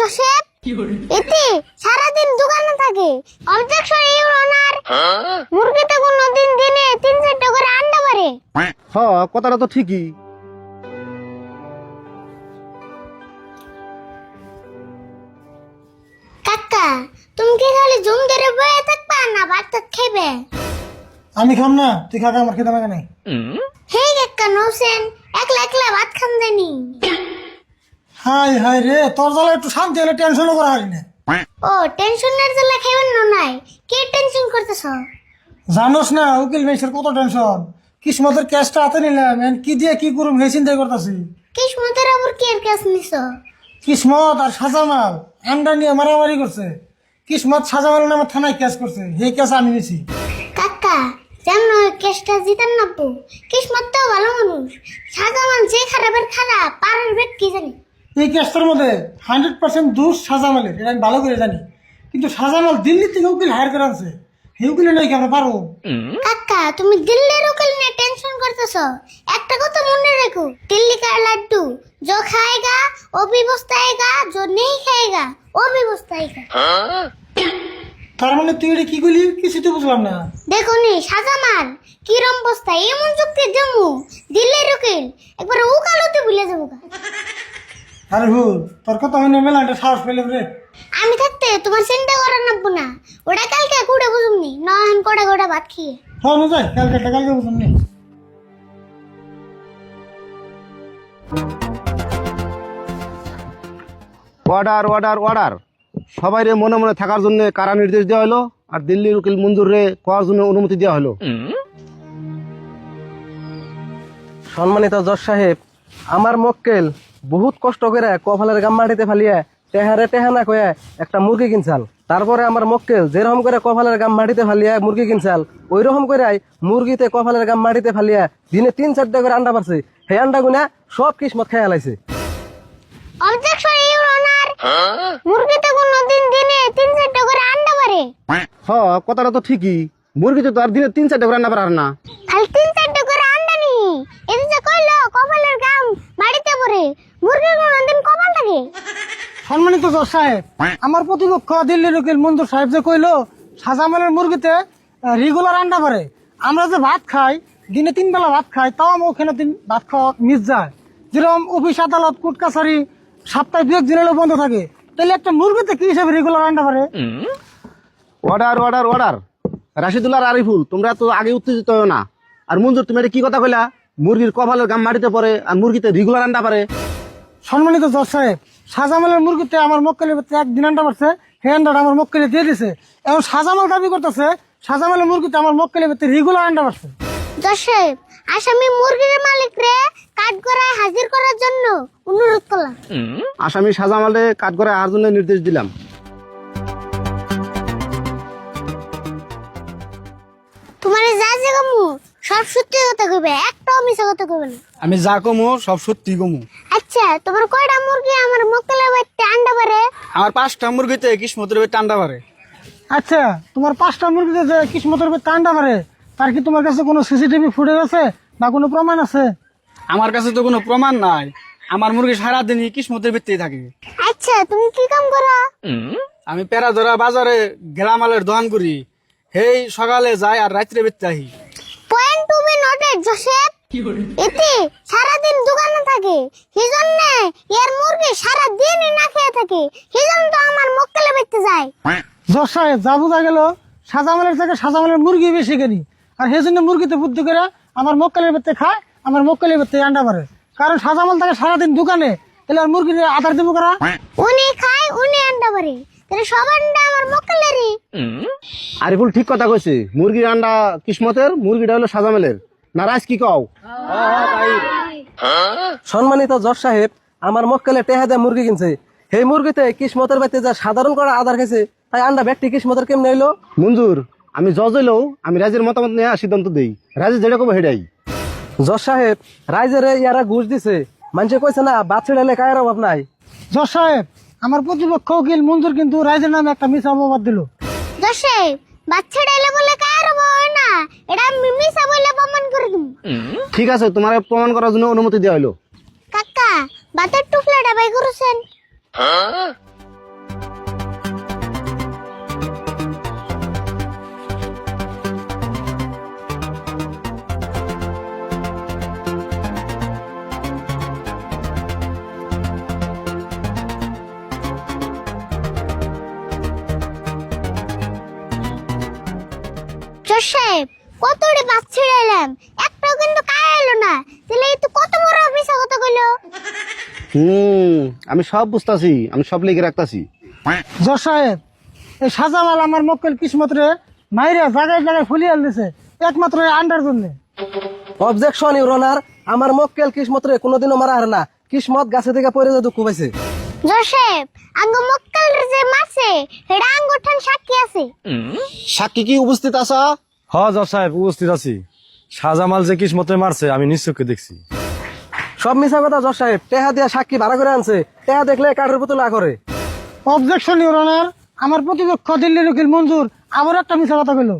Joseph এতে সারাদিন দোকানে থাকে। অবজেকশন ইউর অনার, মুরগিতে কোনদিন দিনে 3-4টা করে আন্ডা পারে। হ্যাঁ, কথাটা তো ঠিকই। কাকা, তুমি কি খালি জুম ধরে বয়ে থাকবা না ভাত খাইবে? আমি খাম না, তুই খা, আমার খেতে লাগে নাই। হে কাকা নৌসেন, একলা একলা ভাত খান জানি। হাই হাই রে, তোর জ্বালা একটু শান্তি হলে টেনশনও করা হয় না। ও টেনশনের জ্বালা খাইবেন না নাই? কি টেনশন করতেছ? জানোস না উকিল মেসের কত টেনশন। কিসমতের ক্যাশটা হাতে নিলাম, এখন কি দিয়ে কি করুম সেই চিন্তাই করতেছি। কিসমতের আবার কি এর কাজ নিছ? কিসমত আর সাজামাল আন্ডা নিয়ে মারামারি করছে। কিসমত সাজামাল নামে থানায় কেস করছে, সেই কেস আমি নিছি। কাকা যেমন কেসটা জিতান নাবো, কিসমত তো ভালো মানুষ, সাজামান যে খারাপের খারাপ পারের বেট কি জানি। এই কেসটার মধ্যে 100% দোষ সাজামালের, এটা আমি ভালো করে জানি। কিন্তু সাজামাল দিল্লি থেকে উকিল হায়ার করে আনছে, সেই উকিলে নয় কি আমরা পারবো? কাকা তুমি দিল্লির উকিল নিয়ে টেনশন করতেছ, একটা কথা মনে রেখো, দিল্লি কা লাড্ডু जो खाएगा वो भी पछताएगा, जो नहीं खाएगा वो भी पछताएगा। তার মানে তুই এটা কি করলি কিছু তো বুঝলাম না। দেখো নি সাজামান কিরম বস্তা এমন যুক্তি জমু, দিল্লির উকিল একবার উকালতি ভুলে যাবো। আরে ভুল, তোর কথা হয় না, মেলা একটা সাহস পেলে রে। আমি থাকতে তোমার চিন্তা করার নাববো না, ওটা কালকে কুড়ে বুঝুমনি, নয়ন কড়া কড়া ভাত খেয়ে। হ্যাঁ না যাই, কালকে বুঝলাম নি। অর্ডার অর্ডার অর্ডার, সবাই রে মনে মনে থাকার জন্য কারা নির্দেশ দেওয়া হলো, আর দিল্লির উকিল মঞ্জুর রে করার জন্য অনুমতি দেওয়া হলো। সম্মানিত জজ সাহেব, আমার মক্কেল বহুত কষ্ট করে কপালের গাম মাটিতে ফালিয়ে টেহারে টেহানা কয়ে একটা মুরগি কিনছাল। তারপরে আমার মক্কেল যেরকম করে কপালের গাম মাটিতে ফালিয়ে মুরগি কিনছাল, ওই রকম করে মুরগিতে কপালের গাম মাটিতে ফালিয়ে দিনে 3-4টা করে আন্ডা পারছে। সেই আন্ডা গুনা সব কিসমত খেয়ে লাইছে। অবজেকশন ইউর অনার, মুরগিতে কোনদিন দিনে 3-4টা করে আন্ডা পারে। হ্যাঁ, কথাটা তো ঠিকই। মুরগিতে তো আর দিনে 3-4টা করে রান্না পারার না। খালি 3-4টা করে আন্ডা নি, এই যে কইলো কপালের গাম মাটিতে পড়ে, মুরগির কোনদিন কপাল থাকে? সম্মানিত জজ সাহেব, আমার প্রতিপক্ষ দিল্লির উকিল মঞ্জুর সাহেব যে কইলো সাজামালের মুরগিতে রেগুলার আন্ডা পারে। আমরা যে ভাত খাই, দিনে 3 বেলা ভাত খাই, তাও আমার ওখানে ভাত খাওয়া মিস যায়। যেরকম অফিস আদালত কোর্ট কাছারি সপ্তাহে 2 দিন হলেও বন্ধ থাকে, তাহলে একটা মুরগিতে কি হিসাবে রেগুলার আন্ডা পারে? অর্ডার অর্ডার অর্ডার, রাশিদুল্লাহ আর আরিফুল, তোমরা তো আগে উত্তেজিত হও না। আর মঞ্জুর, তুমি এটা কি কথা কইলা? মুরগির কপালের গাম মাটিতে পড়ে আর মুরগিতে রেগুলার আন্ডা পারে? সম্মানিত জজ সাহেব, সাজামালের মুরগিতে আমার মক্কেলের ভিতরে 1 দিন আন্ডা পারছে, সেই আন্ডাটা আমার মক্কেলে দিয়ে দিছে। এখন সাজামাল দাবি করতেছে সাজামালের মুরগিতে আমার মক্কেলের ভিতরে রেগুলার আন্ডা পারছে। জশেব, আসামি মুরগির মালিক রে কাঠগড়ায় হাজির করার জন্য অনুরোধ করলাম। আসামি সাজামালে কাঠ করে আহার জন্য নির্দেশ দিলাম। তোমার যা যে কমু সব সত্যি কথা কইবে, একটাও মিছা কথা কইবে না। আমি যা কমু সব সত্যি কমু। আচ্ছা, তোমার কয়টা মুরগি আমার মক্কেলের বাড়িতে আন্ডা পারে? আমার 5টা মুরগিতে কিসমতের বেটে আন্ডা পারে। আচ্ছা, তোমার 5টা মুরগিতে যে কিসমতের ভিতরে আন্ডা পারে, তার কি তোমার কাছে কোনো সিসিটিভি ফুটেজ আছে বা কোনো প্রমাণ আছে? আমার কাছে তো কোনো প্রমাণ নাই, আমার মুরগি সারাদিনই কিসমতের ভিত্তি থাকে। আচ্ছা, তুমি কি কাম করো? আমি পেরাধরা বাজারে গেলামালের দোকান করি, হেই সকালে যাই আর রাত্রে বেচতে আহি। Point to be noted Joseph, এতে সারাদিন দোকানে থাকে, সেজন্য এর মুরগি সারাদিনই না খেয়ে থাকে, সেজন্য তো আমার মক্কেলের বাড়িতে যায়। জজ সাহেব, যা বোঝা গেল সাজামালের থেকে সাজামালের মুরগি বেশি কিনি, আর সেই জন্য মুরগিতে বুদ্ধি করে আমার মক্কেলের ভিতরে খায়, আমার মক্কেলের ভিতরে আন্ডা পারে। কারণ সাজামাল থাকে সারাদিন দোকানে, তাহলে আর মুরগির আধার দেবো করা। উনি খায়, উনি আন্ডা পারে, তাহলে সব আন্ডা আমার মক্কেলেরই। আরিফুল ঠিক কথা কইছে, মুরগির আন্ডা কিসমতের, মুরগিটা হলো সাজামেলের। না রাজ, কি কও? সম্মানিত জজ সাহেব, আমার মক্কেলে টেহা দিয়ে মুরগি কিনছে, সেই মুরগিতে কিসমতের বাড়িতে যা সাধারণ করা আধার খাইছে, তাই আন্ডা ব্যক্তি কিসমতের কেমনে এলো? মঞ্জুর, আমি জজ হইলেও আমি রাজের মতামত নিয়ে সিদ্ধান্ত দেই, রাজে যেটা কবে হেডাই। জজ সাহেব, রাইজেরে ইয়ারা ঘুষ দিছে, মানুষে কইছে না বাদ ছেড়ে কায়ের অভাব নাই। জজ সাহেব, আমার প্রতিপক্ষ উকিল মঞ্জুর কিন্তু রাইজের নামে একটা মিছা অপবাদ দিল। জোসেফ, বাচ্চা ডাইলে বলে কার হয় না, এটা আমি মিছা বলে প্রমাণ করে দিম। ঠিক আছে, তোমার প্রমাণ করার জন্য অনুমতি দেওয়া হলো। কাকা, বাতের টুকলাটা বাই করেছেন? জজ সাহেব কতটি বাস ছেড়ে এলাম, একটাও কিন্তু কায় এলো না, তাহলে এই তো কত বড় মিছা কথা কইলো। আমি সব বুঝতাছি, আমি সব লিখে রাখতাছি। জজ সাহেব এই সাজামাল আমার মক্কেল কিসমত রে মাইরা জায়গায় জায়গায় ফুলিয়ে দিছে একমাত্র এই আন্ডার জন্য। অবজেকশন ইউর অনার, আমার মক্কেল কিসমত রে কোনোদিনও মারা হারে না, কিসমত গাছে থেকে পড়ে যা দুঃখ পাইছে। জজ সাহেব আঙ্গ মক্কেল যে মারছে এটা আঙ্গুঠান সাক্ষী আছে। সাক্ষী কি উপস্থিত আছ? হ জজ সাহেব উপস্থিত আছি। শাহজামাল যে কিসমতে মারছে আমি নিশ্চয়কে দেখছি। সব মিছা কথা জজ সাহেব, টেহা দিয়া সাক্ষী ভাড়া করে আনছে, টেহা দেখলে কাঠের পুতুল না করে। অবজেকশন ইউর অনার, আমার প্রতিপক্ষ দিল্লির উকিল মঞ্জুর আবার একটা মিছা কথা কইলো।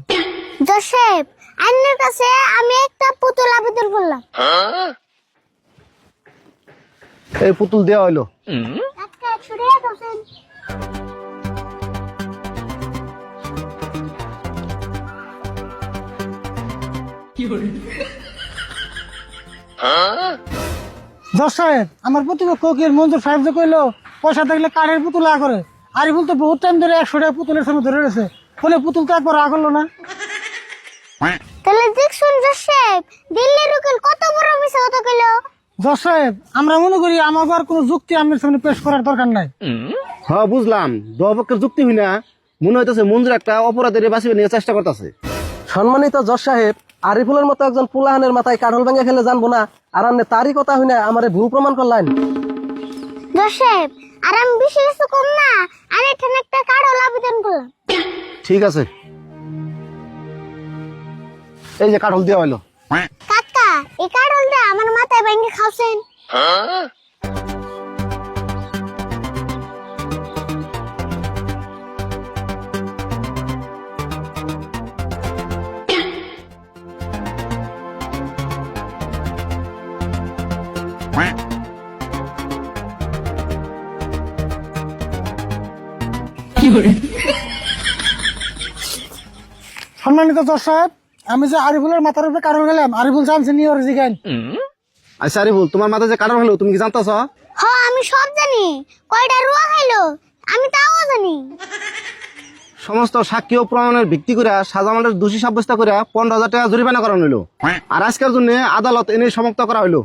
জজ সাহেব আইনের কাছে আমি একটা পুতুল আবেদন করলাম। এই পুতুল দেওয়া হইলো। আজকে ছুড়িয়ে দছেন। জজ সাহেব আমার প্রতিপক্ষ উকিল মঞ্জুর সাহেব যে কইলো পয়সা থাকলে কাঠের পুতুল আ করে, আরিফুল তো বহুত টাইম ধরে 100 টাকা পুতুলের সামনে ধরে রয়েছে, ফলে পুতুল তো একবার আ করলো না। তাহলে দেখছুন জজ সাহেব দিল্লির উকিল কত বড় মিছা কথা কইলো। জজ সাহেব আমরা মনে করি আমাকে আর কোনো যুক্তি আমার সামনে পেশ করার দরকার নাই। হ্যাঁ বুঝলাম, দুপক্ষের যুক্তি হই না, মনে হইতেছে মঞ্জুর একটা অপরাধের বাঁচিয়ে নিয়ে চেষ্টা করতেছে। সম্মানিত জজ সাহেব, আরিফুলের মতো একজন পুলাহানের মাথায় কাঠল ভেঙে ফেলে জানবো না, আর আপনি তারই কথা হই না আমারে ভুল প্রমাণ করলেন। জজ সাহেব আর আমি বেশি কিছু কম না, আমি এখানে একটা কার্ড আবেদন করলাম। ঠিক আছে, এই যে কাঠল দেওয়া হইলো। কাকা এই কার্ডটা আমার মাথায় ভেঙে খাওছেন। সম্মানিত জজ সাহেব আমি যে আরিফুলের মাথার উপরে কারণ গেলাম, আরিফুল জানছে নিয়ে ওর জিগান। আচ্ছা আরিফুল, তোমার মাথায় যে কাঠল হলো তুমি কি জানতাছ? হ আমি সব জানি, কয়টা রুয়া খাইলো আমি তাও জানি। সমস্ত সাক্ষী ও প্রমাণের ভিত্তি করে শাহজামালের দোষী সাব্যস্ত করে 15,000 টাকা জরিমানা করানো হইলো। আর আজকের জন্য আদালত এনে সমাপ্ত করা হইলো।